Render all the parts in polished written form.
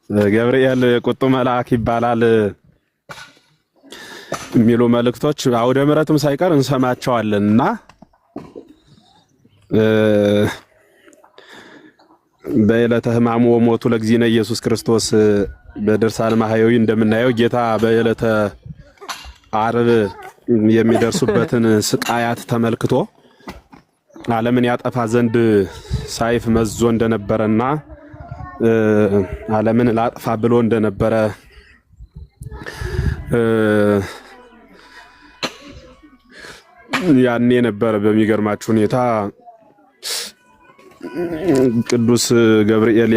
ገብርኤል ቁጡ መልአክ ይባላል የሚሉ መልእክቶች አውደ ምሕረትም ሳይቀር እንሰማቸዋለንና በዕለተ ሕማሙ ወሞቱ ለእግዚእነ ኢየሱስ ክርስቶስ በድርሳነ ማህየዊ እንደምናየው ጌታ በዕለተ ዓርብ የሚደርሱበትን ስቃያት ተመልክቶ ዓለምን ያጠፋ ዘንድ ሰይፍ መዞ እንደነበረና ዓለምን ላጥፋ ብሎ እንደነበረ ያኔ ነበር። በሚገርማችሁ ሁኔታ ቅዱስ ገብርኤል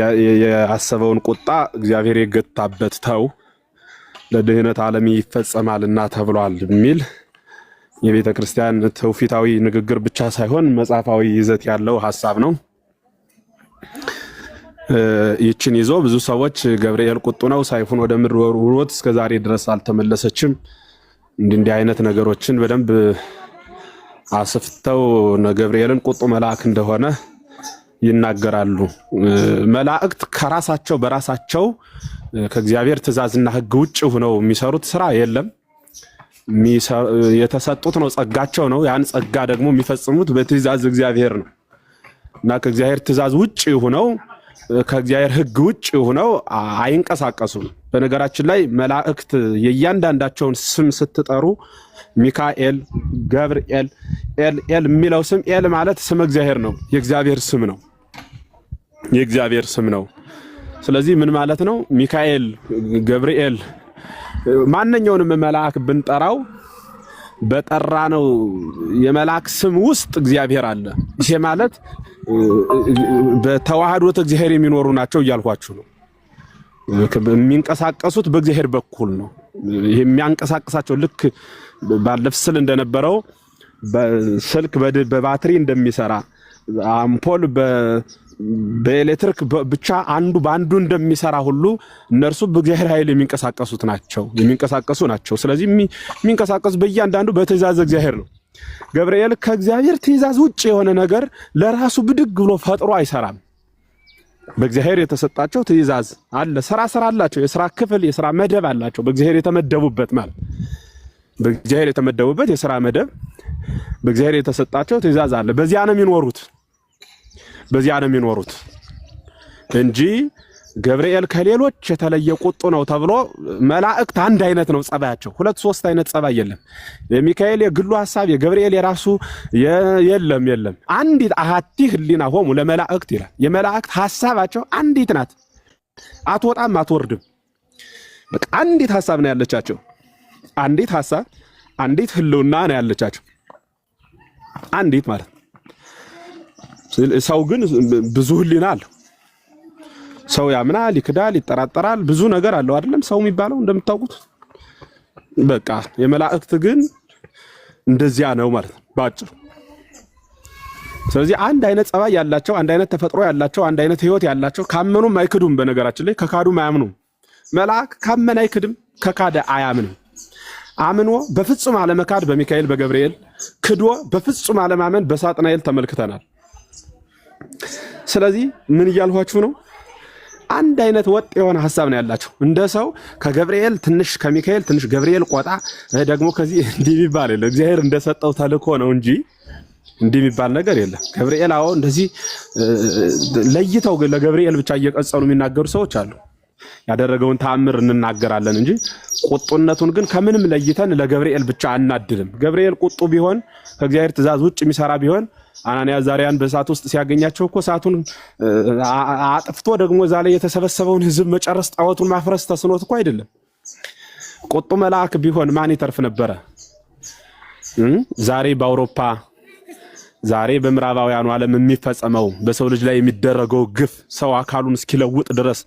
ያሰበውን ቁጣ እግዚአብሔር የገታበት ተው ለድህነት ዓለም ይፈጸማልና ተብሏል የሚል የቤተ ክርስቲያን ተውፊታዊ ንግግር ብቻ ሳይሆን መጽሐፋዊ ይዘት ያለው ሐሳብ ነው። ይችን ይዞ ብዙ ሰዎች ገብርኤል ቁጡ ነው፣ ሰይፉን ወደ ምድር ወርውሮት እስከዛሬ ድረስ አልተመለሰችም፣ እንዲህ አይነት ነገሮችን በደንብ አስፍተው ገብርኤልን ቁጡ መልአክ እንደሆነ ይናገራሉ። መላእክት ከራሳቸው በራሳቸው ከእግዚአብሔር ትእዛዝና ሕግ ውጭ ሆነው የሚሰሩት ስራ የለም። የተሰጡት ነው፣ ጸጋቸው ነው። ያን ጸጋ ደግሞ የሚፈጽሙት በትእዛዝ እግዚአብሔር ነው እና ከእግዚአብሔር ትእዛዝ ውጭ ሆነው ከእግዚአብሔር ሕግ ውጭ ሆነው አይንቀሳቀሱም። በነገራችን ላይ መላእክት የእያንዳንዳቸውን ስም ስትጠሩ ሚካኤል፣ ገብርኤል፣ ኤል የሚለው ስም ኤል ማለት ስም እግዚአብሔር ነው፣ የእግዚአብሔር ስም ነው፣ የእግዚአብሔር ስም ነው። ስለዚህ ምን ማለት ነው? ሚካኤል፣ ገብርኤል ማንኛውንም መልአክ ብንጠራው በጠራነው የመልአክ ስም ውስጥ እግዚአብሔር አለ። ይሄ ማለት በተዋህዶት እግዚአብሔር የሚኖሩ ናቸው እያልኳችሁ ነው። የሚንቀሳቀሱት በእግዚአብሔር በኩል ነው። ይሄ የሚያንቀሳቅሳቸው ልክ ባለፍስል እንደነበረው በስልክ በባትሪ እንደሚሰራ አምፖል በኤሌክትሪክ ብቻ አንዱ ባንዱ እንደሚሰራ ሁሉ እነርሱ በእግዚአብሔር ኃይል የሚንቀሳቀሱ ናቸው። ስለዚህ የሚንቀሳቀሱ በእያንዳንዱ በትእዛዝ እግዚአብሔር ነው። ገብርኤል ከእግዚአብሔር ትእዛዝ ውጭ የሆነ ነገር ለራሱ ብድግ ብሎ ፈጥሮ አይሰራም። በእግዚአብሔር የተሰጣቸው ትእዛዝ አለ፣ ስራ አላቸው፣ የሥራ ክፍል የሥራ መደብ አላቸው። በእግዚአብሔር የተመደቡበት ማለት በእግዚአብሔር የተመደቡበት የሥራ መደብ በእግዚአብሔር የተሰጣቸው ትእዛዝ አለ። በዚያ ነው የሚኖሩት እንጂ ገብርኤል ከሌሎች የተለየ ቁጡ ነው ተብሎ መላእክት አንድ አይነት ነው ጸባያቸው። ሁለት ሶስት አይነት ጸባይ የለም። የሚካኤል የግሉ ሐሳብ የገብርኤል የራሱ የለም። አንዲት አሐቲ ህሊና ሆሙ ለመላእክት ይላል። የመላእክት ሐሳባቸው አንዲት ናት፣ አትወጣም አትወርድም። በቃ አንዲት ሐሳብ ነው ያለቻቸው። አንዲት ሐሳብ አንዲት ህልውና ነው ያለቻቸው። አንዲት ማለት ሰው ግን ብዙ ህሊና አለው። ሰው ያምናል፣ ይክዳል፣ ይጠራጠራል፣ ብዙ ነገር አለው አይደለም ሰው የሚባለው እንደምታውቁት። በቃ የመላእክት ግን እንደዚያ ነው ማለት ነው ባጭሩ። ስለዚህ አንድ አይነት ጸባይ ያላቸው፣ አንድ አይነት ተፈጥሮ ያላቸው፣ አንድ አይነት ህይወት ያላቸው፣ ካመኑም አይክዱም። በነገራችን ላይ ከካዱም አያምኑም። መልአክ ካመነ አይክድም፣ ከካደ አያምንም። አምኖ በፍጹም አለመካድ በሚካኤል በገብርኤል፣ ክዶ በፍጹም አለማመን በሳጥናኤል ተመልክተናል። ስለዚህ ምን እያልኋችሁ ነው? አንድ አይነት ወጥ የሆነ ሐሳብ ነው ያላቸው። እንደ ሰው ከገብርኤል ትንሽ ከሚካኤል ትንሽ ገብርኤል ቆጣ ደግሞ ከዚህ እንዲህ የሚባል የለም። እግዚአብሔር እንደሰጠው ተልእኮ ነው እንጂ እንዲህ የሚባል ነገር የለም። ገብርኤል አዎ እንደዚህ ለይተው ለገብርኤል ብቻ እየቀጸሉ የሚናገሩ ሰዎች አሉ። ያደረገውን ተአምር እንናገራለን እንጂ ቁጡነቱን ግን ከምንም ለይተን ለገብርኤል ብቻ አናድልም። ገብርኤል ቁጡ ቢሆን ከእግዚአብሔር ትእዛዝ ውጭ የሚሰራ ቢሆን አናንያ ዛሪያን በእሳት ውስጥ ሲያገኛቸው እኮ እሳቱን አጥፍቶ ደግሞ እዛ ላይ የተሰበሰበውን ሕዝብ መጨረስ ጣዖቱን ማፍረስ ተስኖት እኮ አይደለም። ቁጡ መልአክ ቢሆን ማን ይተርፍ ነበረ? ዛሬ በአውሮፓ ዛሬ በምዕራባውያኑ ዓለም የሚፈጸመው በሰው ልጅ ላይ የሚደረገው ግፍ ሰው አካሉን እስኪለውጥ ድረስ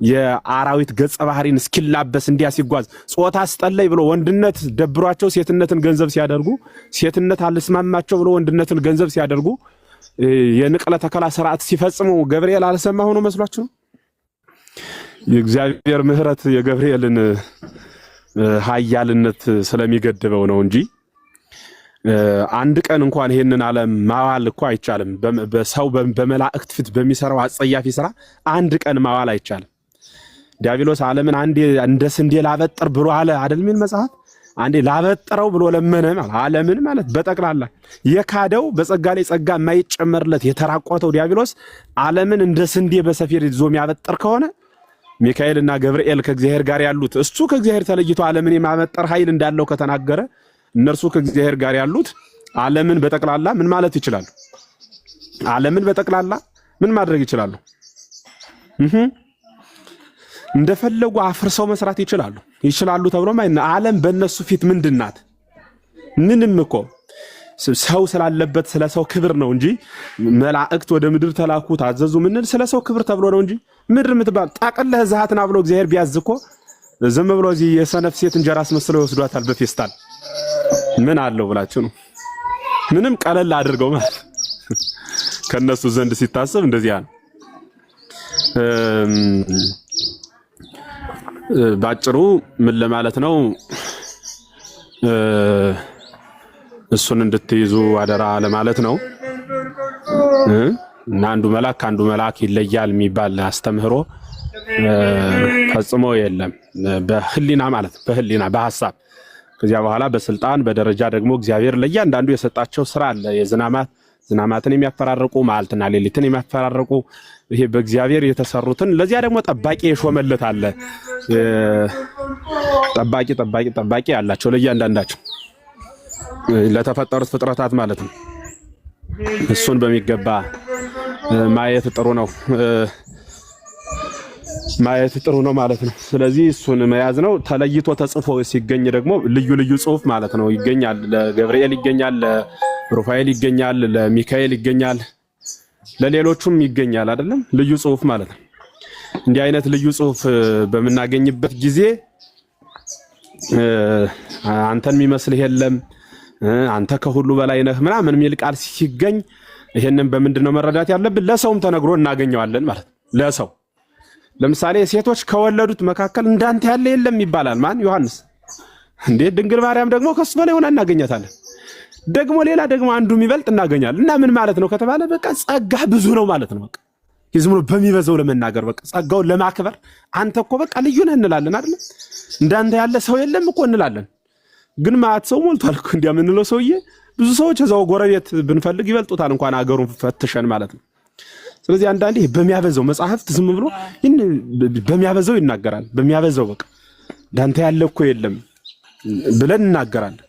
የአራዊት ገጸ ባህሪን እስኪላበስ እንዲያ ሲጓዝ ጾታ አስጠለይ ብሎ ወንድነት ደብሯቸው ሴትነትን ገንዘብ ሲያደርጉ ሴትነት አልስማማቸው ብሎ ወንድነትን ገንዘብ ሲያደርጉ የንቅለ ተከላ ስርዓት ሲፈጽሙ ገብርኤል አልሰማ ሆኖ መስሏችሁ? የእግዚአብሔር ምሕረት የገብርኤልን ኃያልነት ስለሚገድበው ነው እንጂ አንድ ቀን እንኳን ይሄንን ዓለም ማዋል እኮ አይቻልም። በሰው በመላእክት ፊት በሚሰራው አጸያፊ ስራ አንድ ቀን ማዋል አይቻልም። ዲያብሎስ ዓለምን አንዴ እንደ ስንዴ ላበጥር ብሎ አለ አይደል? ምን መጽሐፍ አንዴ ላበጥረው ብሎ ለመነ ማለት ዓለምን ማለት በጠቅላላ የካደው በጸጋ ላይ ጸጋ የማይጨመርለት የተራቆተው ዲያብሎስ ዓለምን እንደ ስንዴ በሰፌድ ይዞ የሚያበጥር ከሆነ ሚካኤልና ገብርኤል ከእግዚአብሔር ጋር ያሉት እሱ ከእግዚአብሔር ተለይቶ ዓለምን የማበጠር ኃይል እንዳለው ከተናገረ እነርሱ ከእግዚአብሔር ጋር ያሉት ዓለምን በጠቅላላ ምን ማለት ይችላሉ? ዓለምን በጠቅላላ ምን ማድረግ ይችላሉ? እንደፈለጉ አፍርሰው መስራት ይችላሉ ተብሎ ማለት ዓለም በእነሱ ፊት ምንድናት? ምንም እኮ ሰው ስላለበት ስለ ሰው ክብር ነው እንጂ መላእክት ወደ ምድር ተላኩ ታዘዙ ምንል ስለ ሰው ክብር ተብሎ ነው እንጂ ምድር የምትባል ጣቀለህ ዛሃትና ብሎ እግዚአብሔር ቢያዝ እኮ ዝም ብሎ እዚህ የሰነፍ ሴት እንጀራ አስመስለው ይወስዷታል በፌስታል። ምን አለው ብላችሁ ነው? ምንም ቀለል አድርገው ማለት ከነሱ ዘንድ ሲታሰብ እንደዚያ ነው። ባጭሩ ምን ለማለት ነው? እሱን እንድትይዙ አደራ ለማለት ነው። እና አንዱ መልአክ ከአንዱ መልአክ ይለያል የሚባል አስተምህሮ ፈጽሞ የለም። በህሊና ማለት በህሊና በሐሳብ ከዚያ በኋላ በስልጣን በደረጃ ደግሞ እግዚአብሔር ለእያንዳንዱ የሰጣቸው ስራ አለ። ዝናማትን የሚያፈራርቁ መዓልትና ሌሊትን የሚያፈራርቁ ይሄ በእግዚአብሔር የተሰሩትን ለዚያ ደግሞ ጠባቂ የሾመለት አለ። ጠባቂ ያላቸው ለእያንዳንዳቸው ለተፈጠሩት ፍጥረታት ማለት ነው። እሱን በሚገባ ማየት ጥሩ ነው ማለት ነው። ስለዚህ እሱን መያዝ ነው። ተለይቶ ተጽፎ ሲገኝ ደግሞ ልዩ ልዩ ጽሁፍ ማለት ነው ይገኛል። ለገብርኤል ይገኛል፣ ለሩፋኤል ይገኛል፣ ለሚካኤል ይገኛል፣ ለሌሎቹም ይገኛል አይደለም? ልዩ ጽሁፍ ማለት ነው። እንዲህ አይነት ልዩ ጽሁፍ በመናገኝበት ጊዜ አንተን የሚመስልህ የለም፣ አንተ ከሁሉ በላይ ነህ ምናምን የሚል ቃል ሲገኝ ይሄንን በምንድን ነው መረዳት ያለብን? ለሰውም ተነግሮ እናገኘዋለን ማለት ነው። ለሰው ለምሳሌ ሴቶች ከወለዱት መካከል እንዳንተ ያለ የለም ይባላል። ማን? ዮሐንስ። እንዴ ድንግል ማርያም ደግሞ ከሱ በላይ ሆና እናገኛታለን። ደግሞ ሌላ ደግሞ አንዱ የሚበልጥ እናገኛለን። እና ምን ማለት ነው ከተባለ በቃ ጸጋ ብዙ ነው ማለት ነው። በቃ ዝም ብሎ በሚበዛው ለመናገር በቃ ጸጋውን ለማክበር አንተ እኮ በቃ ልዩ ነህ እንላለን አይደል? እንዳንተ ያለ ሰው የለም እኮ እንላለን። ግን ማት ሰው ሞልቷል እኮ እንዲያ የምንለው ሰውዬ ብዙ ሰዎች እዛው ጎረቤት ብንፈልግ ይበልጡታል እንኳን አገሩን ፈትሸን ማለት ነው። ስለዚህ አንዳንዴ በሚያበዛው መጽሐፍት ዝም ብሎ በሚያበዛው ይናገራል። በሚያበዛው በቃ እንዳንተ ያለ እኮ የለም ብለን እናገራለን።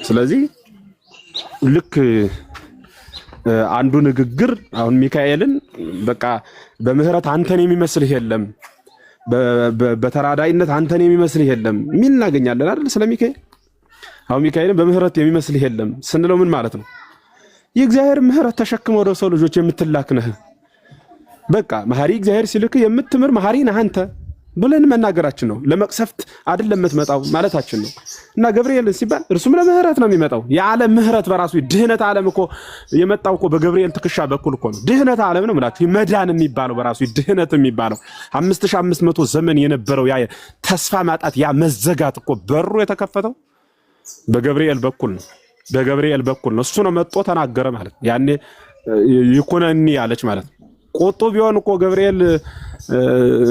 ስለዚህ ልክ አንዱ ንግግር አሁን ሚካኤልን በቃ በምህረት አንተን የሚመስልህ የለም፣ በተራዳይነት አንተን የሚመስልህ የለም ሚል እናገኛለን አይደል? ስለ ሚካኤል አሁን ሚካኤልን በምህረት የሚመስልህ የለም ስንለው ምን ማለት ነው? የእግዚአብሔር ምህረት ተሸክመ ወደ ሰው ልጆች የምትላክ ነህ። በቃ መሐሪ እግዚአብሔር ሲልክ የምትምር መሐሪ ነህ አንተ ብለን መናገራችን ነው። ለመቅሰፍት አይደለም የምትመጣው ማለታችን ነው። እና ገብርኤል ሲባል እርሱም ለምህረት ነው የሚመጣው። የዓለም ምህረት በራሱ ድህነት ዓለም እኮ የመጣው እኮ በገብርኤል ትከሻ በኩል እኮ ነው። ድህነት ዓለም ነው ማለት መዳን የሚባለው በራሱ ድህነት የሚባለው 5500 ዘመን የነበረው ያ ተስፋ ማጣት ያ መዘጋት እኮ በሩ የተከፈተው በገብርኤል በኩል ነው። በገብርኤል በኩል ነው። እሱ ነው መጥቶ ተናገረ ማለት ነው። ያኔ ይኩነኒ ያለች ማለት ነው። ቆጦ ቢሆን እኮ ገብርኤል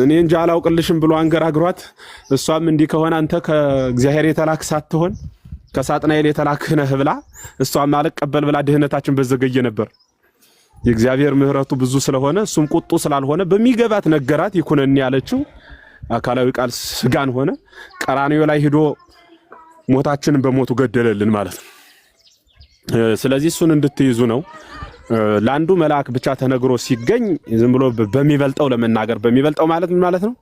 እኔ እንጃ አላውቅልሽም ብሎ አንገራግሯት፣ እሷም እንዲህ ከሆነ አንተ ከእግዚአብሔር የተላክ ሳትሆን ከሳጥናኤል የተላክህ ነህ ብላ እሷም አልቀበል ብላ ድህነታችን በዘገየ ነበር። የእግዚአብሔር ምህረቱ ብዙ ስለሆነ እሱም ቁጡ ስላልሆነ በሚገባት ነገራት። ይኩነኒ ያለችው አካላዊ ቃል ስጋን ሆነ። ቀራንዮ ላይ ሄዶ ሞታችንን በሞቱ ገደለልን ማለት ነው። ስለዚህ እሱን እንድትይዙ ነው። ለአንዱ መልአክ ብቻ ተነግሮ ሲገኝ ዝም ብሎ በሚበልጠው ለመናገር በሚበልጠው ማለት ምን ማለት ነው?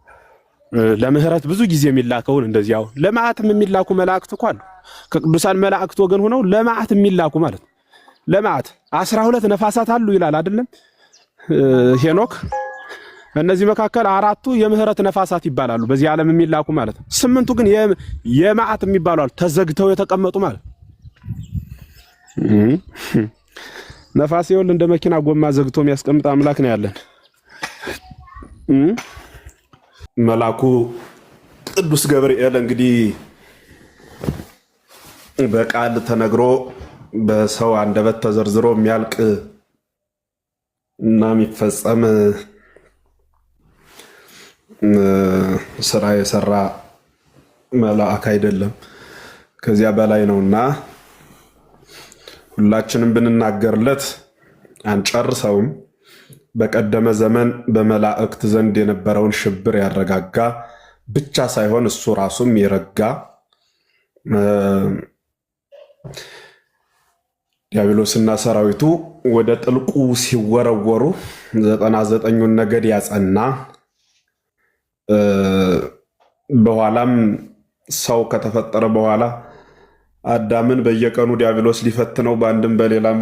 ለምህረት ብዙ ጊዜ የሚላከውን እንደዚያው ለመዓትም የሚላኩ መላእክት እኮ አሉ። ከቅዱሳን መላእክት ወገን ሆነው ለመዓት የሚላኩ ማለት ነው። ለመዓት 12 ነፋሳት አሉ ይላል አይደለም ሄኖክ። እነዚህ መካከል 4ቱ የምህረት ነፋሳት ይባላሉ በዚህ ዓለም የሚላኩ ማለት ነው። 8ቱ ግን የመዓት የሚባሉ አሉ ተዘግተው የተቀመጡ ማለት ነፋስ ይወል እንደ መኪና ጎማ ዘግቶ የሚያስቀምጥ አምላክ ነው ያለን። መልአኩ ቅዱስ ገብርኤል እንግዲህ በቃል ተነግሮ በሰው አንደበት ተዘርዝሮ የሚያልቅ እና የሚፈጸም ስራ የሰራ መልአክ አይደለም፣ ከዚያ በላይ ነውና ሁላችንም ብንናገርለት አንጨርሰውም። በቀደመ ዘመን በመላእክት ዘንድ የነበረውን ሽብር ያረጋጋ ብቻ ሳይሆን እሱ ራሱም የረጋ ዲያብሎስና ሰራዊቱ ወደ ጥልቁ ሲወረወሩ 99ኙን ነገድ ያጸና በኋላም ሰው ከተፈጠረ በኋላ አዳምን በየቀኑ ዲያብሎስ ሊፈትነው በአንድም በሌላም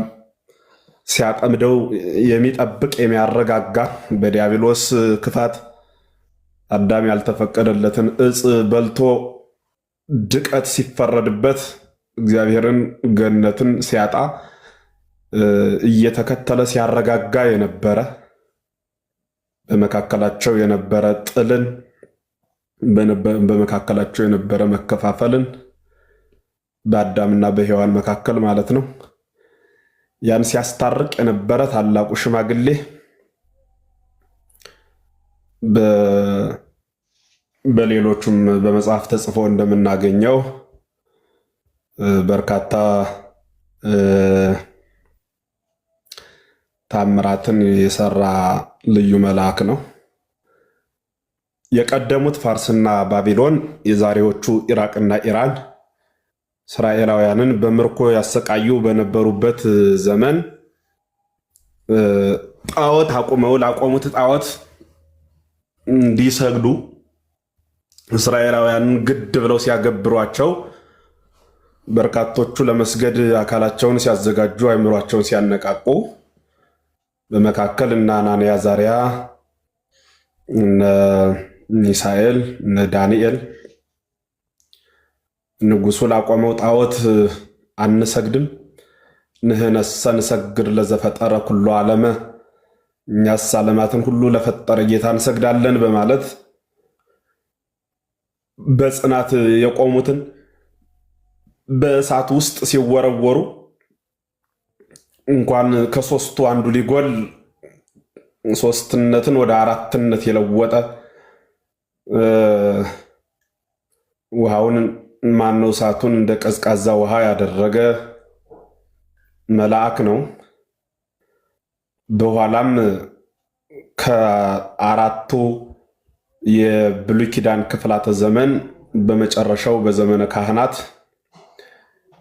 ሲያጠምደው የሚጠብቅ የሚያረጋጋ በዲያብሎስ ክፋት አዳም ያልተፈቀደለትን እጽ በልቶ ድቀት ሲፈረድበት እግዚአብሔርን ገነትን ሲያጣ እየተከተለ ሲያረጋጋ የነበረ በመካከላቸው የነበረ ጥልን በመካከላቸው የነበረ መከፋፈልን በአዳምና በሔዋን መካከል ማለት ነው። ያን ሲያስታርቅ የነበረ ታላቁ ሽማግሌ በሌሎቹም በመጽሐፍ ተጽፎ እንደምናገኘው በርካታ ታምራትን የሰራ ልዩ መልአክ ነው። የቀደሙት ፋርስና ባቢሎን፣ የዛሬዎቹ ኢራቅና ኢራን እስራኤላውያንን በምርኮ ያሰቃዩ በነበሩበት ዘመን ጣዖት አቁመው ላቆሙት ጣዖት እንዲሰግዱ እስራኤላውያንን ግድ ብለው ሲያገብሯቸው በርካቶቹ ለመስገድ አካላቸውን ሲያዘጋጁ አእምሯቸውን ሲያነቃቁ በመካከል እነ አናንያ፣ አዛርያ፣ እነ ሚሳኤል፣ እነ ዳንኤል ንጉሱ ላቆመው ጣዖት አንሰግድም፣ ንሕነሰ ንሰግድ ለዘፈጠረ ኩሉ ዓለመ፣ እኛስ ዓለማትን ሁሉ ለፈጠረ ጌታ እንሰግዳለን በማለት በጽናት የቆሙትን በእሳት ውስጥ ሲወረወሩ እንኳን ከሶስቱ አንዱ ሊጎል ሶስትነትን ወደ አራትነት የለወጠ ውሃውን ማነው እሳቱን እንደ ቀዝቃዛ ውሃ ያደረገ መልአክ ነው። በኋላም ከአራቱ የብሉይ ኪዳን ክፍላተ ዘመን በመጨረሻው በዘመነ ካህናት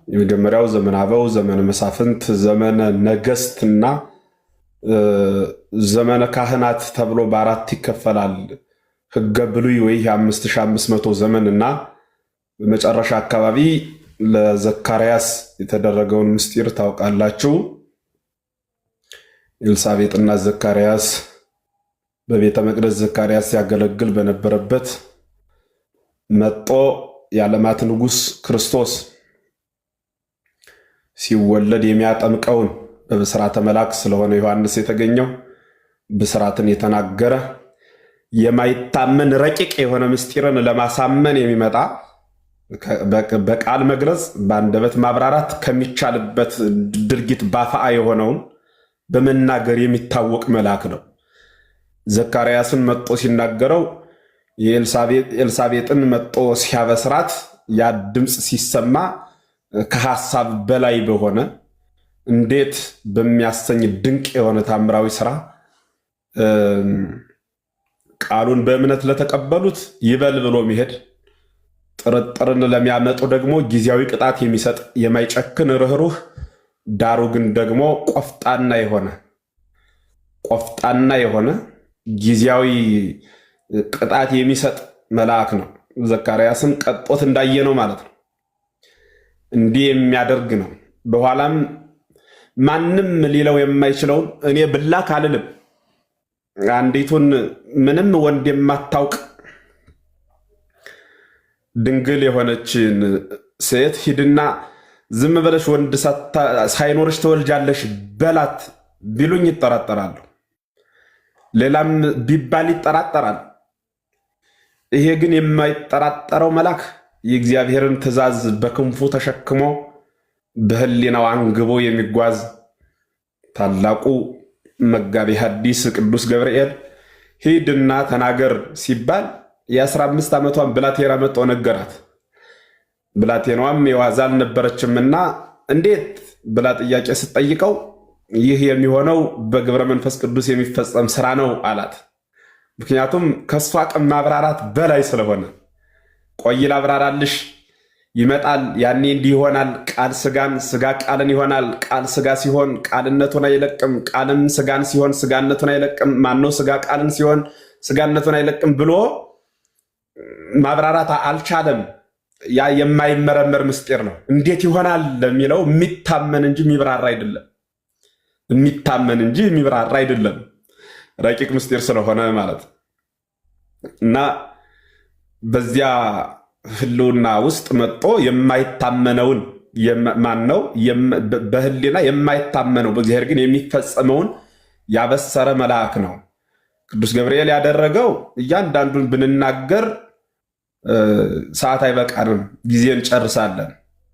የመጀመሪያው ዘመነ አበው፣ ዘመነ መሳፍንት፣ ዘመነ ነገስትና ዘመነ ካህናት ተብሎ በአራት ይከፈላል። ሕገ ብሉይ ወይ 5500 ዘመን እና በመጨረሻ አካባቢ ለዘካርያስ የተደረገውን ምስጢር ታውቃላችሁ። ኤልሳቤጥና ዘካርያስ በቤተ መቅደስ ዘካርያስ ሲያገለግል በነበረበት መጦ የዓለማት ንጉሥ ክርስቶስ ሲወለድ የሚያጠምቀውን በብስራተ መልአክ ስለሆነ ዮሐንስ የተገኘው ብስራትን የተናገረ የማይታመን ረቂቅ የሆነ ምስጢርን ለማሳመን የሚመጣ በቃል መግለጽ በአንደበት ማብራራት ከሚቻልበት ድርጊት ባፋአ የሆነውን በመናገር የሚታወቅ መልአክ ነው። ዘካርያስን መጦ ሲናገረው የኤልሳቤጥን መጦ ሲያበስራት ያ ድምፅ ሲሰማ ከሐሳብ በላይ በሆነ እንዴት በሚያሰኝ ድንቅ የሆነ ታምራዊ ስራ ቃሉን በእምነት ለተቀበሉት ይበል ብሎ የሚሄድ ጥርጥርን ለሚያመጡ ደግሞ ጊዜያዊ ቅጣት የሚሰጥ የማይጨክን ርኅሩህ ዳሩ ግን ደግሞ ቆፍጣና የሆነ ጊዜያዊ ቅጣት የሚሰጥ መልአክ ነው። ዘካርያስን ቀጦት እንዳየነው ማለት ነው። እንዲህ የሚያደርግ ነው። በኋላም ማንም ሊለው የማይችለውን እኔ ብላክ አልልም፣ አንዲቱን ምንም ወንድ የማታውቅ ድንግል የሆነችን ሴት ሂድና ዝም ብለሽ ወንድ ሳይኖርሽ ትወልጃለሽ በላት ቢሉኝ ይጠራጠራሉ። ሌላም ቢባል ይጠራጠራል። ይሄ ግን የማይጠራጠረው መልአክ የእግዚአብሔርን ትእዛዝ በክንፉ ተሸክሞ በሕሊናው አንግቦ የሚጓዝ ታላቁ መጋቤ ሐዲስ ቅዱስ ገብርኤል ሂድና ተናገር ሲባል የ15 ዓመቷን ብላቴና መጥቶ ነገራት። ብላቴናዋም የዋዛ አልነበረችምና እንዴት ብላ ጥያቄ ስትጠይቀው ይህ የሚሆነው በግብረ መንፈስ ቅዱስ የሚፈጸም ስራ ነው አላት። ምክንያቱም ከእሷ አቅም ማብራራት በላይ ስለሆነ ቆይ ላብራራልሽ፣ ይመጣል ያኔ እንዲህ ይሆናል። ቃል ስጋን፣ ስጋ ቃልን ይሆናል። ቃል ስጋ ሲሆን ቃልነቱን አይለቅም፣ ቃልም ስጋን ሲሆን ስጋነቱን አይለቅም። ማነው ስጋ ቃልን ሲሆን ስጋነቱን አይለቅም ብሎ ማብራራት አልቻለም። ያ የማይመረመር ምስጢር ነው። እንዴት ይሆናል ለሚለው የሚታመን እንጂ የሚብራራ አይደለም። የሚታመን እንጂ የሚብራራ አይደለም። ረቂቅ ምስጢር ስለሆነ ማለት እና በዚያ ህልውና ውስጥ መጥቶ የማይታመነውን ማን ነው? በህሊና የማይታመነው በእግዚአብሔር ግን የሚፈጸመውን ያበሰረ መልአክ ነው። ቅዱስ ገብርኤል ያደረገው እያንዳንዱን ብንናገር ሰዓት አይበቃንም፣ ጊዜ እንጨርሳለን።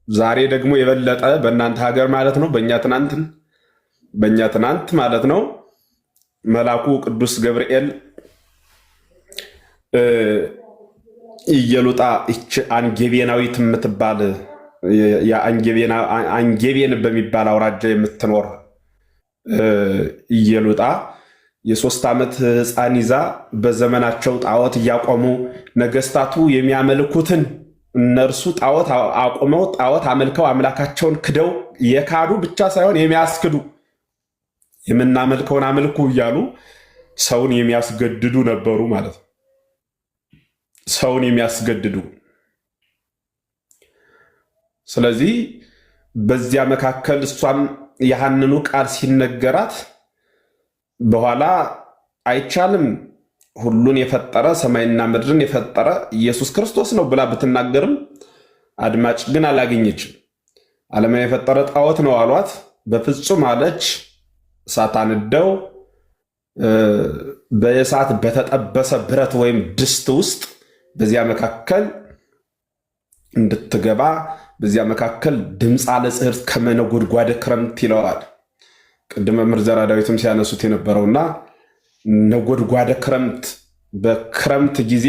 ዛሬ ደግሞ የበለጠ በእናንተ ሀገር ማለት ነው በእኛ ትናንት ማለት ነው መልአኩ ቅዱስ ገብርኤል ኢየሉጣ ይች አንጌቤናዊት የምትባል አንጌቤን በሚባል አውራጃ የምትኖር ኢየሉጣ የ3 ዓመት ሕፃን ይዛ በዘመናቸው ጣዖት እያቆሙ ነገስታቱ የሚያመልኩትን እነርሱ ጣዖት አቁመው ጣዖት አመልከው አምላካቸውን ክደው የካዱ ብቻ ሳይሆን የሚያስክዱ የምናመልከውን አምልኩ እያሉ ሰውን የሚያስገድዱ ነበሩ ማለት ነው። ሰውን የሚያስገድዱ። ስለዚህ በዚያ መካከል እሷም ያህንኑ ቃል ሲነገራት በኋላ አይቻልም ሁሉን የፈጠረ ሰማይና ምድርን የፈጠረ ኢየሱስ ክርስቶስ ነው ብላ ብትናገርም አድማጭ ግን አላገኘችም። ዓለምን የፈጠረ ጣዖት ነው አሏት። በፍጹም አለች። እሳት አንደው በእሳት በተጠበሰ ብረት ወይም ድስት ውስጥ በዚያ መካከል እንድትገባ በዚያ መካከል ድምፅ አለጽህርት ከመነጎድጓደ ክረምት ይለዋል። ቅድመ መምህር ዘራ ዳዊትም ሲያነሱት የነበረውና ነጎድጓደ ክረምት በክረምት ጊዜ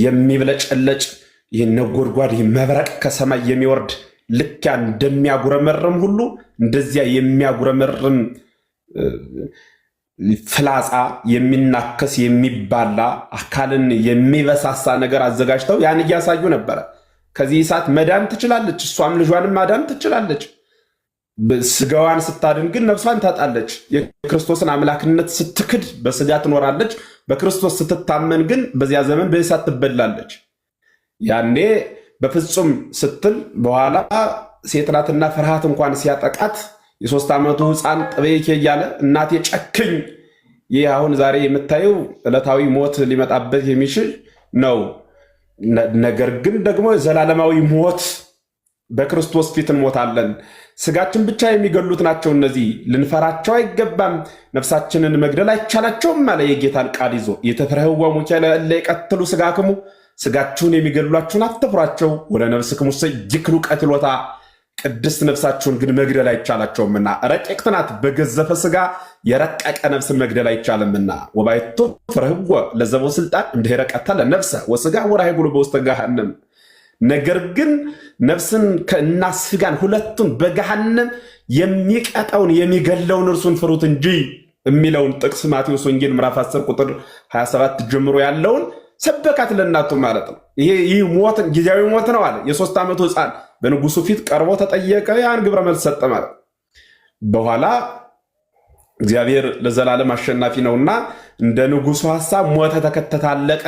የሚብለጨለጭ ይህ ነጎድጓድ መብረቅ ከሰማይ የሚወርድ ልክ እንደሚያጉረመርም ሁሉ እንደዚያ የሚያጉረመርም ፍላጻ የሚናከስ የሚባላ አካልን የሚበሳሳ ነገር አዘጋጅተው ያን እያሳዩ ነበረ። ከዚህ እሳት መዳን ትችላለች፣ እሷም ልጇንም ማዳን ትችላለች። ስጋዋን ስታድን ግን ነፍሷን ታጣለች። የክርስቶስን አምላክነት ስትክድ በስጋ ትኖራለች። በክርስቶስ ስትታመን ግን በዚያ ዘመን በእሳት ትበላለች። ያኔ በፍጹም ስትል በኋላ ሴት ናትና ፍርሃት እንኳን ሲያጠቃት የ3 ዓመቱ ሕፃን ጥበይኬ እያለ እናቴ ጨክኝ። ይህ አሁን ዛሬ የምታየው ዕለታዊ ሞት ሊመጣበት የሚችል ነው። ነገር ግን ደግሞ ዘላለማዊ ሞት በክርስቶስ ፊት እንሞታለን። ስጋችን ብቻ የሚገሉት ናቸው እነዚህ፣ ልንፈራቸው አይገባም። ነፍሳችንን መግደል አይቻላቸውም አለ የጌታን ቃል ይዞ የተፈረህዋ ሙቻለ ለቀትሉ ስጋክሙ፣ ስጋችሁን የሚገድሏችሁን አትፍሯቸው። ወደ ነፍስክሙ ይክሉ ቀትሎታ፣ ቅድስት ነፍሳችሁን ግን መግደል አይቻላቸውምና። ረቂቅት ናት በገዘፈ ስጋ የረቀቀ ነፍስን መግደል አይቻልምና። ወባይቶ ፍረህወ ለዘቦ ስልጣን እንድሄረ ቀተለ ነፍሰ ወስጋ ወራይ ብሎ በውስተ ገሃነም። ነገር ግን ነፍስን እና ስጋን ሁለቱን በገሃነም የሚቀጣውን የሚገለውን እርሱን ፍሩት እንጂ የሚለውን ጥቅስ ማቴዎስ ወንጌል ምዕራፍ 10 ቁጥር 27 ጀምሮ ያለውን ሰበካት ለእናቱ ማለት ነው። ይህ ሞት ጊዜያዊ ሞት ነው አለ። የ3 ዓመቱ ሕፃን በንጉሱ ፊት ቀርቦ ተጠየቀ። ያን ግብረ መልስ ሰጠ ማለት በኋላ እግዚአብሔር ለዘላለም አሸናፊ ነውና እንደ ንጉሱ ሐሳብ ሞተ፣ ተከተተ፣ አለቀ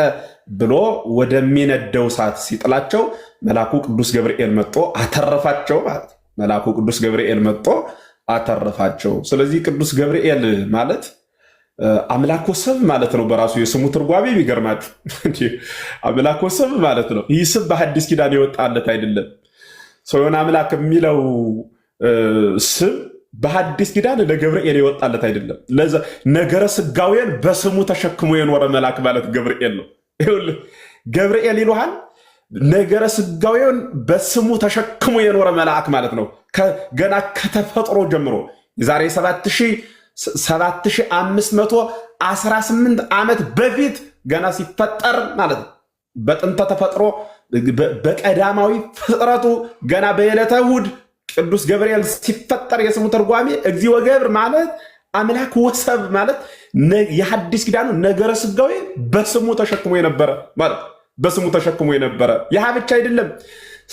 ብሎ ወደሚነደው እሳት ሲጥላቸው መልአኩ ቅዱስ ገብርኤል መጥቶ አተረፋቸው ማለት ነው። መልአኩ ቅዱስ ገብርኤል መጥቶ አተረፋቸው። ስለዚህ ቅዱስ ገብርኤል ማለት አምላኮ ሰብ ማለት ነው። በራሱ የስሙ ትርጓሜ ቢገርማችሁ አምላኮ ሰብ ማለት ነው። ይህ ስም በሐዲስ ኪዳን የወጣለት አይደለም። ሰውን አምላክ የሚለው ስም በሐዲስ ኪዳን ለገብርኤል የወጣለት አይደለም። ነገረ ስጋዌን በስሙ ተሸክሞ የኖረ መልአክ ማለት ገብርኤል ነው። ይኸውልህ ገብርኤል ይሉሃል፣ ነገረ ስጋዌን በስሙ ተሸክሞ የኖረ መልአክ ማለት ነው። ገና ከተፈጥሮ ጀምሮ የዛሬ 7518 ዓመት በፊት ገና ሲፈጠር ማለት ነው። በጥንተ ተፈጥሮ በቀዳማዊ ፍጥረቱ ገና በዕለተ እሑድ ቅዱስ ገብርኤል ሲፈጠር የስሙ ትርጓሜ እግዚኦ ገብር ማለት አምላክ ወሰብ ማለት የሐዲስ ኪዳኑ ነገረ ስጋዊ በስሙ ተሸክሞ የነበረ ማለት በስሙ ተሸክሞ የነበረ። ያ ብቻ አይደለም፣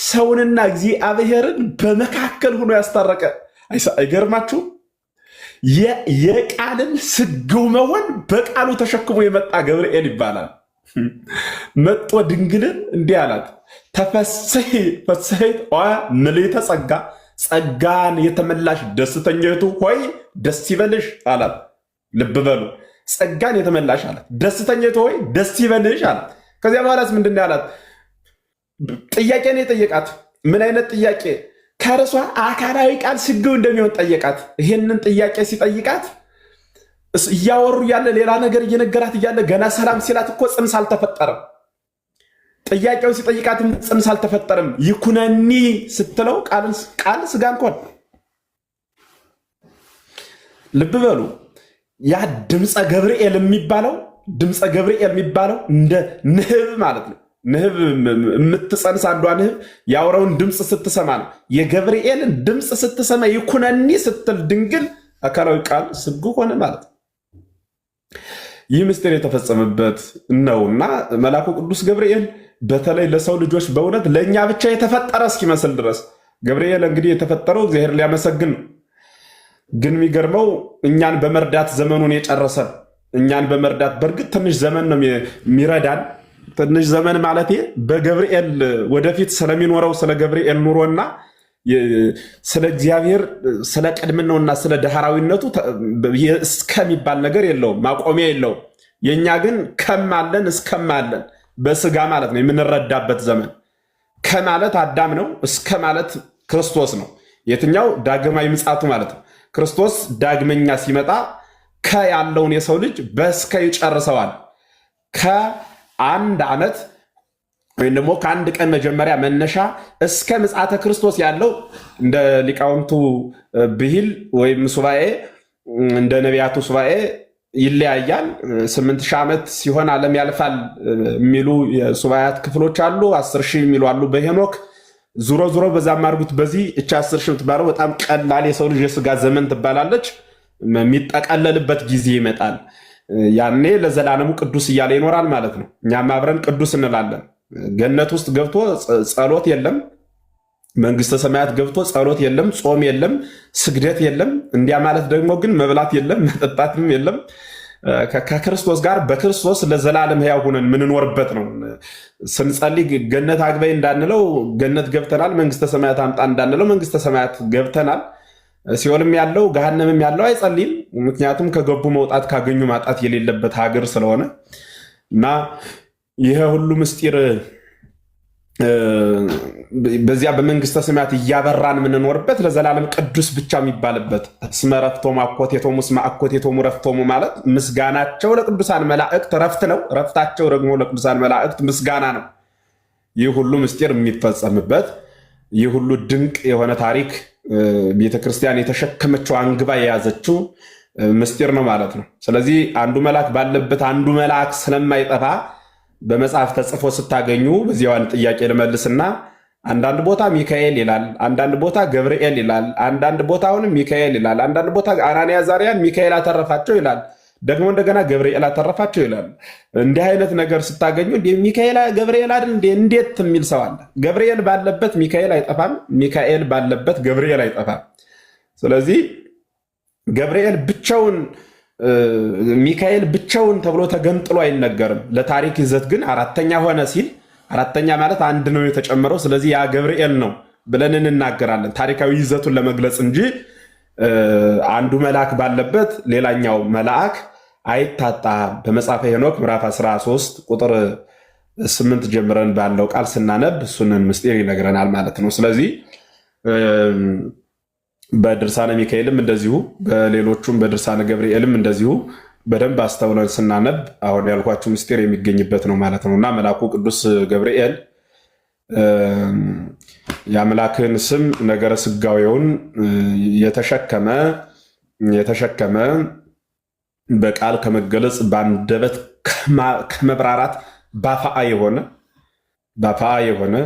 ሰውንና እግዚአብሔርን በመካከል ሆኖ ያስታረቀ። አይገርማችሁ? የቃልን ስግው መሆን በቃሉ ተሸክሞ የመጣ ገብርኤል ይባላል። መጦ ድንግልን እንዲህ አላት፣ ተፈስሒ ፈስሒት ምልዕተ ጸጋ፣ ጸጋን የተመላሽ ደስተኛይቱ ሆይ ደስ ይበልሽ አላት። ልብ በሉ፣ ጸጋን የተመላሽ አላት። ደስተኛይቱ ሆይ ደስ ይበልሽ አላት። ከዚያ በኋላስ ምንድን ነው ያላት? ጥያቄ ነው የጠየቃት። ምን አይነት ጥያቄ? ከእርሷ አካላዊ ቃል ስግው እንደሚሆን ጠየቃት። ይሄንን ጥያቄ ሲጠይቃት እያወሩ እያለ ሌላ ነገር እየነገራት እያለ ገና ሰላም ሲላት እኮ ጽንስ አልተፈጠረም። ጥያቄውን ሲጠይቃትም ጽንስ አልተፈጠረም። ይኩነኒ ስትለው ቃል ስጋ እንኳን ልብ በሉ። ያ ድምፀ ገብርኤል የሚባለው እንደ ንህብ ማለት ነው። ንህብ የምትጸንስ አንዷ ንህብ የአውራውን ድምፅ ስትሰማ ነው። የገብርኤልን ድምፅ ስትሰማ ይኩነኒ ስትል ድንግል አካላዊ ቃል ስግ ሆነ ማለት ነው። ይህ ምስጢር የተፈጸመበት ነውና መልአኩ ቅዱስ ገብርኤል በተለይ ለሰው ልጆች በእውነት ለእኛ ብቻ የተፈጠረ እስኪመስል ድረስ ገብርኤል እንግዲህ የተፈጠረው እግዚአብሔር ሊያመሰግን ነው። ግን የሚገርመው እኛን በመርዳት ዘመኑን የጨረሰ እኛን በመርዳት በእርግጥ ትንሽ ዘመን ነው የሚረዳን። ትንሽ ዘመን ማለት በገብርኤል ወደፊት ስለሚኖረው ስለ ገብርኤል ኑሮና ስለ እግዚአብሔር ስለ ቅድምናውና ስለ ዳህራዊነቱ እስከሚባል ነገር የለውም፣ ማቆሚያ የለውም። የእኛ ግን ከማለን እስከማለን በስጋ ማለት ነው የምንረዳበት ዘመን። ከማለት አዳም ነው፣ እስከ ማለት ክርስቶስ ነው። የትኛው ዳግማዊ ምጽአቱ ማለት ነው። ክርስቶስ ዳግመኛ ሲመጣ ያለውን የሰው ልጅ በስከ ይጨርሰዋል። ከአንድ ዓመት ወይም ደግሞ ከአንድ ቀን መጀመሪያ መነሻ እስከ ምጽአተ ክርስቶስ ያለው እንደ ሊቃውንቱ ብሂል ወይም ሱባኤ እንደ ነቢያቱ ሱባኤ ይለያያል። 8000 ዓመት ሲሆን ዓለም ያልፋል የሚሉ የሱባኤያት ክፍሎች አሉ። 10,000 የሚሉ አሉ በሄኖክ። ዙሮ ዙሮ በዛም አድርጉት። በዚህ እቻ 10,000 የምትባለው በጣም ቀላል የሰው ልጅ የስጋ ዘመን ትባላለች። የሚጠቀለልበት ጊዜ ይመጣል። ያኔ ለዘላለሙ ቅዱስ እያለ ይኖራል ማለት ነው። እኛም አብረን ቅዱስ እንላለን። ገነት ውስጥ ገብቶ ጸሎት የለም። መንግስተ ሰማያት ገብቶ ጸሎት የለም፣ ጾም የለም፣ ስግደት የለም። እንዲያ ማለት ደግሞ ግን መብላት የለም፣ መጠጣትም የለም። ከክርስቶስ ጋር በክርስቶስ ለዘላለም ሕያው ሆነን የምንኖርበት ነው። ስንጸልይ ገነት አግባይ እንዳንለው ገነት ገብተናል፣ መንግስተ ሰማያት አምጣ እንዳንለው መንግስተ ሰማያት ገብተናል። ሲኦልም ያለው ገሃነምም ያለው አይጸልይም። ምክንያቱም ከገቡ መውጣት ካገኙ ማጣት የሌለበት ሀገር ስለሆነ እና ይሄ ሁሉ ምስጢር በዚያ በመንግስተ ሰማያት እያበራን የምንኖርበት ለዘላለም ቅዱስ ብቻ የሚባልበት እስመ ረፍቶሙ አኮቴቶሙ እስመ አኮቴቶሙ ረፍቶሙ ማለት ምስጋናቸው ለቅዱሳን መላእክት ረፍት ነው፣ ረፍታቸው ደግሞ ለቅዱሳን መላእክት ምስጋና ነው። ይህ ሁሉ ምስጢር የሚፈጸምበት ይህ ሁሉ ድንቅ የሆነ ታሪክ ቤተክርስቲያን የተሸከመችው አንግባ የያዘችው ምስጢር ነው ማለት ነው። ስለዚህ አንዱ መልአክ ባለበት አንዱ መልአክ ስለማይጠፋ በመጽሐፍ ተጽፎ ስታገኙ በዚያዋን ጥያቄ ልመልስና አንዳንድ ቦታ ሚካኤል ይላል፣ አንዳንድ ቦታ ገብርኤል ይላል፣ አንዳንድ ቦታ አሁንም ሚካኤል ይላል፣ አንዳንድ ቦታ አናንያ አዛርያን ሚካኤል አተረፋቸው ይላል፣ ደግሞ እንደገና ገብርኤል አተረፋቸው ይላል። እንዲህ አይነት ነገር ስታገኙ ሚካኤል ገብርኤል አይደል እንዴት የሚል ሰው አለ። ገብርኤል ባለበት ሚካኤል አይጠፋም፣ ሚካኤል ባለበት ገብርኤል አይጠፋም። ስለዚህ ገብርኤል ብቻውን ሚካኤል ብቻውን ተብሎ ተገንጥሎ አይነገርም። ለታሪክ ይዘት ግን አራተኛ ሆነ ሲል አራተኛ ማለት አንድ ነው የተጨመረው። ስለዚህ ያ ገብርኤል ነው ብለን እንናገራለን ታሪካዊ ይዘቱን ለመግለጽ እንጂ አንዱ መልአክ ባለበት ሌላኛው መልአክ አይታጣም። በመጽሐፈ ሄኖክ ምዕራፍ 13 ቁጥር 8 ጀምረን ባለው ቃል ስናነብ እሱንን ምስጢር ይነግረናል ማለት ነው። ስለዚህ በድርሳነ ሚካኤልም እንደዚሁ በሌሎቹም በድርሳነ ገብርኤልም እንደዚሁ በደንብ አስተውለን ስናነብ አሁን ያልኳችሁ ምስጢር የሚገኝበት ነው ማለት ነው እና መልአኩ ቅዱስ ገብርኤል የአምላክን ስም ነገረ ስጋዌውን የተሸከመ በቃል ከመገለጽ በአንደበት ከመብራራት ባፋ የሆነ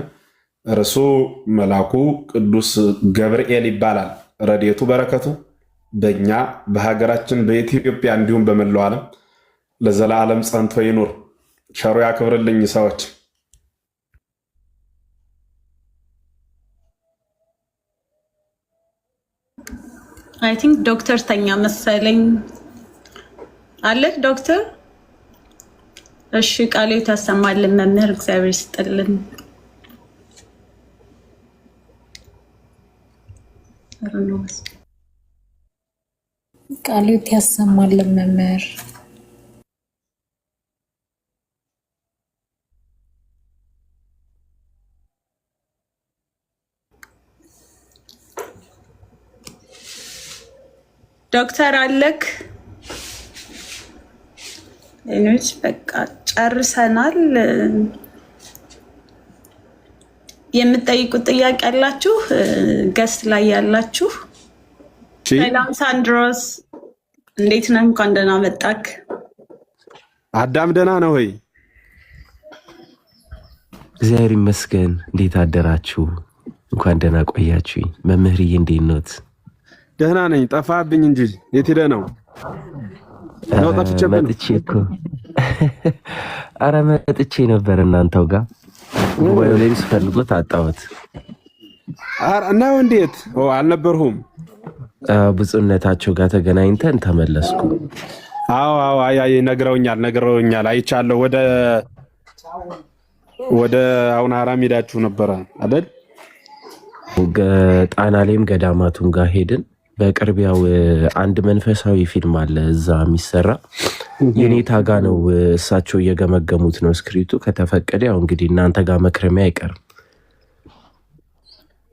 እርሱ መልአኩ ቅዱስ ገብርኤል ይባላል። ረድኤቱ በረከቱ በእኛ በሀገራችን በኢትዮጵያ እንዲሁም በመላው ዓለም ለዘላለም ጸንቶ ይኑር። ቸሩ ያክብርልኝ ሰዎች። አይ ቲንክ ዶክተር ተኛ መሰለኝ አለ ዶክተር። እሺ ቃሉ ታሰማልን መምህር፣ እግዚአብሔር ይስጥልን። ቃሉ ያሰማልን መምህር። ዶክተር አለክ እኔስ በቃ ጨርሰናል። የምትጠይቁት ጥያቄ አላችሁ? ገስት ላይ ያላችሁ። ሰላም ሳንድሮስ፣ እንዴት ነህ? እንኳን ደህና መጣክ። አዳም ደህና ነው ወይ? እግዚአብሔር ይመስገን። እንዴት አደራችሁ? እንኳን ደህና ቆያችሁኝ። መምህርዬ እንዴት ኖት? ደህና ነኝ። ጠፋብኝ እንጂ የት ሄደህ ነው? መጥቼ እኮ ኧረ መጥቼ ነበር እናንተው ጋር ጉባኤው ላይ ስፈልጎት አጣሁት። ነው እንዴት? አልነበርሁም። ብፁዕነታቸው ጋር ተገናኝተን ተመለስኩ። አዎ አይ ነግረውኛል። አይቻለሁ። ወደ አሁን አራም ሄዳችሁ ነበረ አይደል? ጣና ላይም ገዳማቱን ጋር ሄድን። በቅርብ ያው አንድ መንፈሳዊ ፊልም አለ እዛ የሚሰራ የኔታ ጋ ነው። እሳቸው እየገመገሙት ነው ስክሪፕቱ። ከተፈቀደ ያው እንግዲህ እናንተ ጋር መክረሚያ አይቀርም።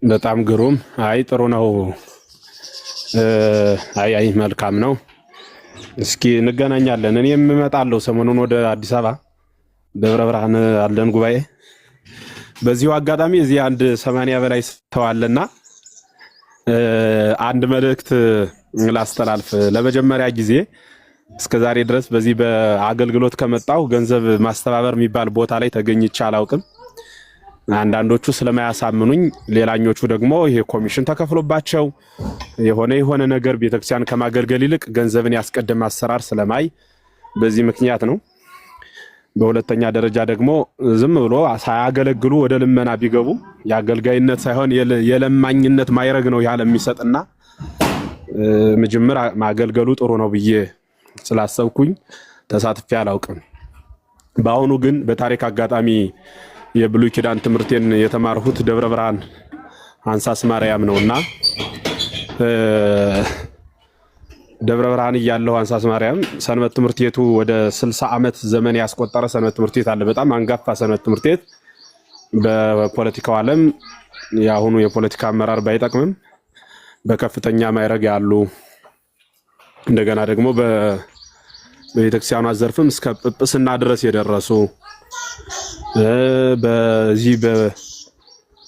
በጣም ግሩም። አይ ጥሩ ነው። አይ መልካም ነው። እስኪ እንገናኛለን። እኔም እመጣለሁ ሰሞኑን ወደ አዲስ አበባ ደብረ ብርሃን አለን ጉባኤ። በዚሁ አጋጣሚ እዚህ አንድ 80 በላይ ሰው አለና አንድ መልእክት ላስተላልፍ። ለመጀመሪያ ጊዜ እስከዛሬ ድረስ በዚህ በአገልግሎት ከመጣሁ ገንዘብ ማስተባበር የሚባል ቦታ ላይ ተገኝቼ አላውቅም። አንዳንዶቹ ስለማያሳምኑኝ፣ ሌላኞቹ ደግሞ ይሄ ኮሚሽን ተከፍሎባቸው የሆነ ነገር ቤተክርስቲያን ከማገልገል ይልቅ ገንዘብን ያስቀደም አሰራር ስለማይ በዚህ ምክንያት ነው። በሁለተኛ ደረጃ ደግሞ ዝም ብሎ ሳያገለግሉ ወደ ልመና ቢገቡ የአገልጋይነት ሳይሆን የለማኝነት ማይረግ ነው ያለ የሚሰጥና መጀመሪያ ማገልገሉ ጥሩ ነው ብዬ ስላሰብኩኝ ተሳትፌ አላውቅም። በአሁኑ ግን በታሪክ አጋጣሚ የብሉይ ኪዳን ትምህርቴን የተማርሁት ደብረ ብርሃን አንሳስ ማርያም ነውና ደብረ ብርሃን እያለሁ አንሳስ ማርያም ሰንበት ትምህርት ቤቱ ወደ 60 ዓመት ዘመን ያስቆጠረ ሰንበት ትምህርት ቤት አለ። በጣም አንጋፋ ሰንበት ትምህርት ቤት። በፖለቲካው ዓለም የአሁኑ የፖለቲካ አመራር ባይጠቅምም በከፍተኛ ማዕረግ ያሉ እንደገና ደግሞ በቤተክርስቲያኗ ዘርፍም እስከ ጵጵስና ድረስ የደረሱ በዚህ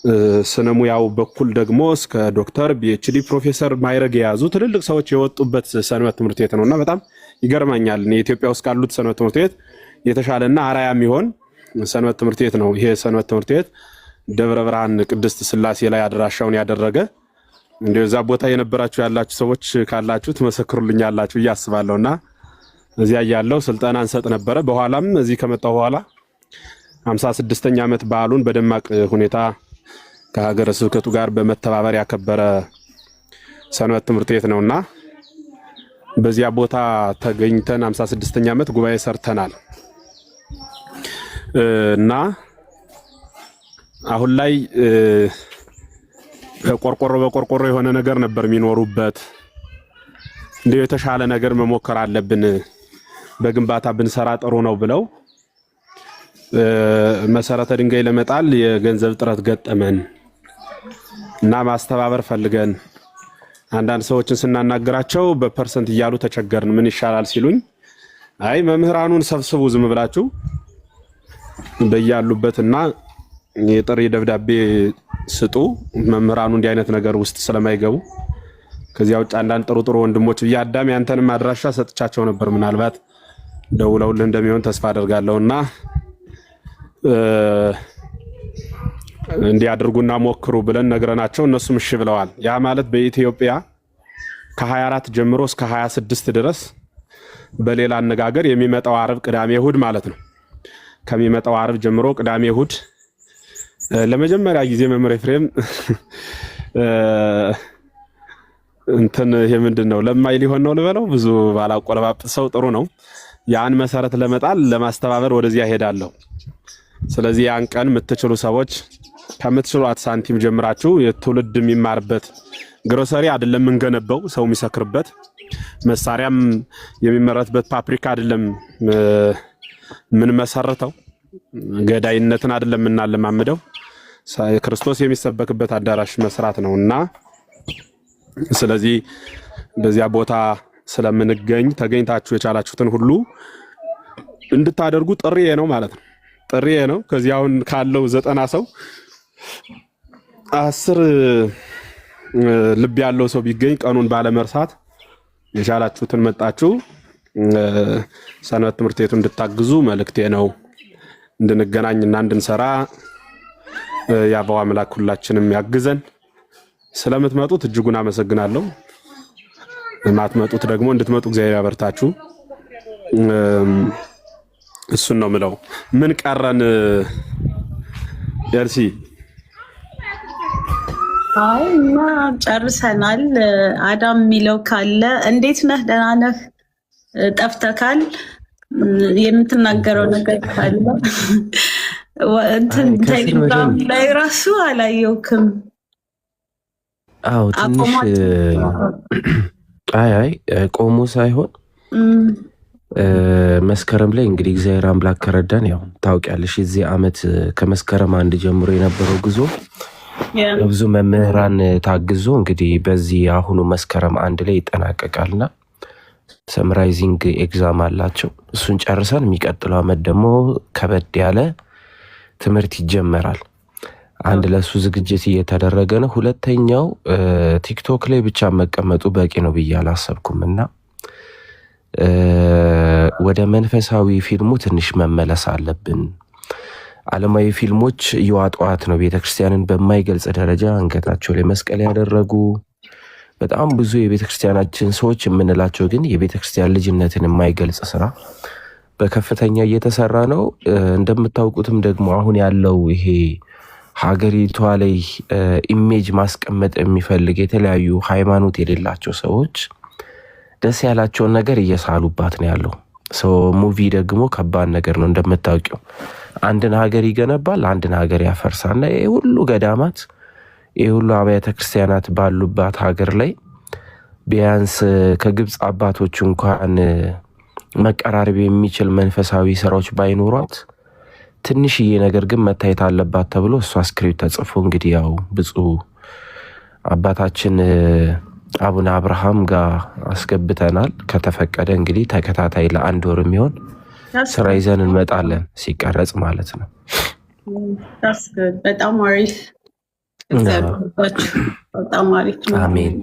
በስነሙያው በኩል ደግሞ እስከ ዶክተር ፒኤችዲ ፕሮፌሰር ማዕረግ የያዙ ትልልቅ ሰዎች የወጡበት ሰንበት ትምህርት ቤት ነውና በጣም ይገርመኛል። ኢትዮጵያ ውስጥ ካሉት ሰንበት ትምህርት ቤት የተሻለና አራያ የሚሆን ሰንበት ትምህርት ቤት ነው ይሄ ሰንበት ትምህርት ቤት። ደብረ ብርሃን ቅድስት ሥላሴ ላይ አድራሻውን ያደረገ እንደው እዛ ቦታ የነበራችሁ ያላችሁ ሰዎች ካላችሁ ትመሰክሩልኛላችሁ እያስባለሁና እዚያ ያለው ስልጠና እንሰጥ ነበረ። በኋላም እዚህ ከመጣሁ በኋላ 56ኛ ዓመት በዓሉን በደማቅ ሁኔታ ከሀገረ ስብከቱ ጋር በመተባበር ያከበረ ሰንበት ትምህርት ቤት ነውና በዚያ ቦታ ተገኝተን 56ኛ ዓመት ጉባኤ ሰርተናል እና አሁን ላይ በቆርቆሮ የሆነ ነገር ነበር የሚኖሩበት። እንደው የተሻለ ነገር መሞከር አለብን፣ በግንባታ ብንሰራ ጥሩ ነው ብለው መሰረተ ድንጋይ ለመጣል የገንዘብ ጥረት ገጠመን እና ማስተባበር ፈልገን አንዳንድ ሰዎችን ስናናገራቸው በፐርሰንት እያሉ ተቸገርን። ምን ይሻላል ሲሉኝ አይ መምህራኑን ሰብስቡ ዝም ብላችሁ በያሉበትና የጥሪ ደብዳቤ ስጡ፣ መምህራኑ እንዲህ አይነት ነገር ውስጥ ስለማይገቡ ከዚያ ውጭ አንዳንድ ጥሩ ወንድሞች አዳም ያንተንም አድራሻ ሰጥቻቸው ነበር። ምናልባት ደውለውልህ እንደሚሆን ተስፋ አደርጋለሁና እንዲያደርጉና ሞክሩ ብለን ነግረናቸው እነሱም እሺ ብለዋል። ያ ማለት በኢትዮጵያ ከ24 ጀምሮ እስከ 26 ድረስ በሌላ አነጋገር የሚመጣው ዓርብ፣ ቅዳሜ፣ እሁድ ማለት ነው። ከሚመጣው ዓርብ ጀምሮ ቅዳሜ፣ እሁድ ለመጀመሪያ ጊዜ መምህር ኤፍሬም እንትን ይሄ ምንድነው ለማይ ሊሆን ነው ልበለው፣ ብዙ ባላቆለባብሰው ጥሩ ነው። ያን መሰረት ለመጣል ለማስተባበር ወደዚያ ሄዳለሁ። ስለዚህ ያን ቀን የምትችሉ ሰዎች ከምትችሏት ሳንቲም ጀምራችሁ የትውልድ የሚማርበት ግሮሰሪ አይደለም የምንገነባው፣ ሰው የሚሰክርበት መሳሪያም የሚመረትበት ፓፕሪካ አይደለም ምን መሰረተው፣ ገዳይነትን አይደለም እናለማምደው፣ ክርስቶስ የሚሰበክበት አዳራሽ መስራት ነውና ስለዚህ በዚያ ቦታ ስለምንገኝ ተገኝታችሁ የቻላችሁትን ሁሉ እንድታደርጉ ጥሪዬ ነው ማለት ነው። ጥሪዬ ነው። ከዚህ አሁን ካለው 90 ሰው 10 ልብ ያለው ሰው ቢገኝ ቀኑን ባለመርሳት የቻላችሁትን መጣችሁ ሰንበት ትምህርት ቤቱን እንድታግዙ መልእክቴ ነው። እንድንገናኝና እንድንሰራ ያባው አምላክ ሁላችንም ያግዘን። ስለምትመጡት እጅጉን አመሰግናለሁ። ማትመጡት ደግሞ እንድትመጡ እግዚአብሔር ያበርታችሁ። እሱን ነው ምለው። ምን ቀረን ኤልሲ? አይ እና ጨርሰናል። አዳም የሚለው ካለ እንዴት ነህ? ደህና ነህ? ጠፍተካል። የምትናገረው ነገር ካለ እንትን ቴሌግራም ላይ ራሱ አላየውክም። አዎ ትንሽ አይ ቆሞ ሳይሆን መስከረም ላይ እንግዲህ እግዚአብሔር አምላክ ከረዳን ያው ታውቂያለሽ የዚህ ዓመት ከመስከረም 1 ጀምሮ የነበረው ጉዞ ብዙ መምህራን ታግዞ እንግዲህ በዚህ አሁኑ መስከረም 1 ላይ ይጠናቀቃልና ሰምራይዚንግ ኤግዛም አላቸው። እሱን ጨርሰን የሚቀጥለው ዓመት ደግሞ ከበድ ያለ ትምህርት ይጀመራል። አንድ ለሱ ዝግጅት እየተደረገ ነው። ሁለተኛው ቲክቶክ ላይ ብቻ መቀመጡ በቂ ነው ብዬ አላሰብኩምና ወደ መንፈሳዊ ፊልሙ ትንሽ መመለስ አለብን። ዓለማዊ ፊልሞች እየዋጧት ነው። ቤተክርስቲያንን በማይገልጽ ደረጃ አንገታቸው ላይ መስቀል ያደረጉ በጣም ብዙ የቤተክርስቲያናችን ሰዎች የምንላቸው ግን የቤተክርስቲያን ልጅነትን የማይገልጽ ስራ በከፍተኛ እየተሰራ ነው። እንደምታውቁትም ደግሞ አሁን ያለው ይሄ ሀገሪቷ ላይ ኢሜጅ ማስቀመጥ የሚፈልግ የተለያዩ ሃይማኖት የሌላቸው ሰዎች ደስ ያላቸውን ነገር እየሳሉባት ነው ያለው። ሙቪ ደግሞ ከባድ ነገር ነው እንደምታውቂው። አንድን ሀገር ይገነባል፣ አንድን ሀገር ያፈርሳልና ይሄ ሁሉ ገዳማት ይሄ ሁሉ አብያተ ክርስቲያናት ባሉባት ሀገር ላይ ቢያንስ ከግብፅ አባቶች እንኳን መቀራረብ የሚችል መንፈሳዊ ስራዎች ባይኖሯት ትንሽዬ ነገር ግን መታየት አለባት ተብሎ እሷ ስክሪፕት ተጽፎ እንግዲህ ያው ብፁዕ አባታችን አቡነ አብርሃም ጋር አስገብተናል። ከተፈቀደ እንግዲህ ተከታታይ ለ1 ወር የሚሆን ስራ ይዘን እንመጣለን ሲቀረጽ ማለት ነው። በጣም አሪፍ። በጣም አሪፍ ነው። አሜን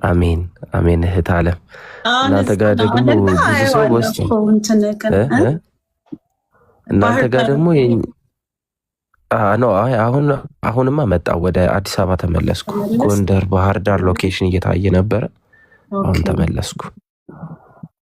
አሜን አሜን። እህት አለ እናንተ ጋር ደግሞ ብዙ ሰው ወስጥ እናንተ ጋር ደግሞ ነው። አሁንማ መጣሁ ወደ አዲስ አበባ ተመለስኩ። ጎንደር፣ ባህር ዳር ሎኬሽን እየታየ ነበረ። አሁን ተመለስኩ።